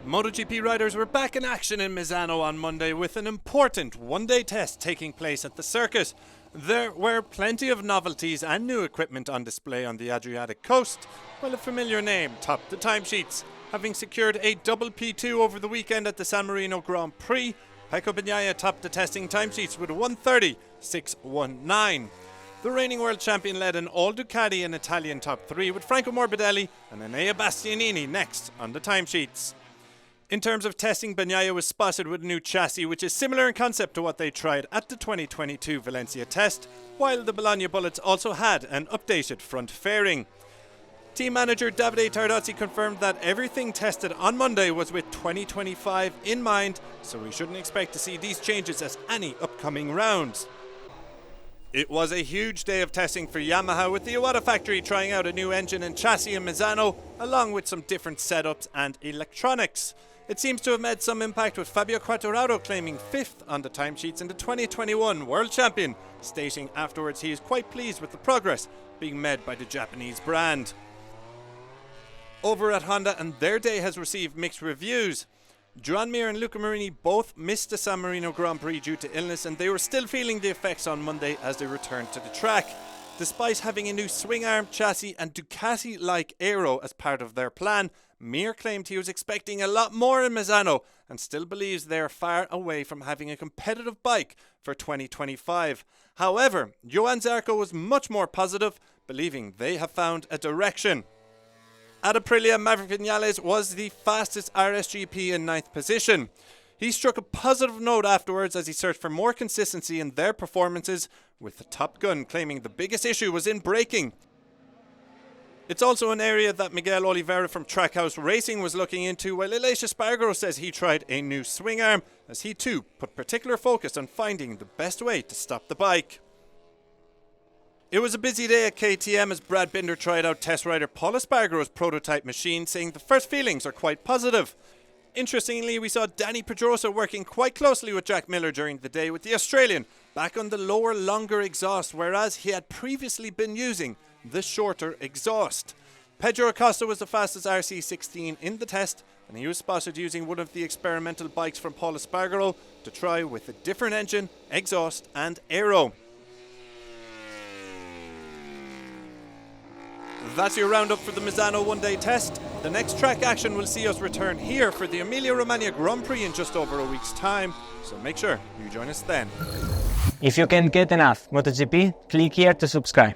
MotoGP riders were back in action in Misano on Monday with an important one-day test taking place at the circuit. There were plenty of novelties and new equipment on display on the Adriatic coast, while a familiar name topped the timesheets. Having secured a double P2 over the weekend at the San Marino Grand Prix, Pecco Bagnaia topped the testing timesheets with a 1:30.619. The reigning world champion led an all Ducati and Italian top three, with Franco Morbidelli and Enea Bastianini next on the timesheets. In terms of testing, Bagnaia was spotted with a new chassis which is similar in concept to what they tried at the 2022 Valencia test, while the Bologna Bullets also had an updated front fairing. Team manager Davide Tardozzi confirmed that everything tested on Monday was with 2025 in mind, so we shouldn't expect to see these changes at any upcoming rounds. It was a huge day of testing for Yamaha, with the Iwata factory trying out a new engine and chassis in Misano, along with some different setups and electronics. It seems to have made some impact, with Fabio Quartararo claiming 5th on the timesheets and the 2021 world champion, stating afterwards he is quite pleased with the progress being made by the Japanese brand. Over at Honda, and their day has received mixed reviews. Joan Mir and Luca Marini both missed the San Marino Grand Prix due to illness, and they were still feeling the effects on Monday as they returned to the track. Despite having a new swing arm, chassis and Ducati-like aero as part of their plan, Mir claimed he was expecting a lot more in Misano and still believes they are far away from having a competitive bike for 2025. However, Johan Zarco was much more positive, believing they have found a direction. At Aprilia, Maverick Viñales was the fastest RSGP in 9th position. He struck a positive note afterwards as he searched for more consistency in their performances, with the Top Gun claiming the biggest issue was in braking. It's also an area that Miguel Oliveira from Trackhouse Racing was looking into, while Aleix Espargaro says he tried a new swing arm, as he too put particular focus on finding the best way to stop the bike. It was a busy day at KTM as Brad Binder tried out test rider Paul Espargaro's prototype machine, saying the first feelings are quite positive. Interestingly, we saw Danny Pedrosa working quite closely with Jack Miller during the day, with the Australian back on the lower, longer exhaust, whereas he had previously been using the shorter exhaust. Pedro Acosta was the fastest RC16 in the test, and he was spotted using one of the experimental bikes from Paul Espargaro to try with a different engine, exhaust and aero. That's your roundup for the Misano one-day test. The next track action will see us return here for the Emilia-Romagna Grand Prix in just over a week's time, so make sure you join us then. If you can't get enough MotoGP, click here to subscribe.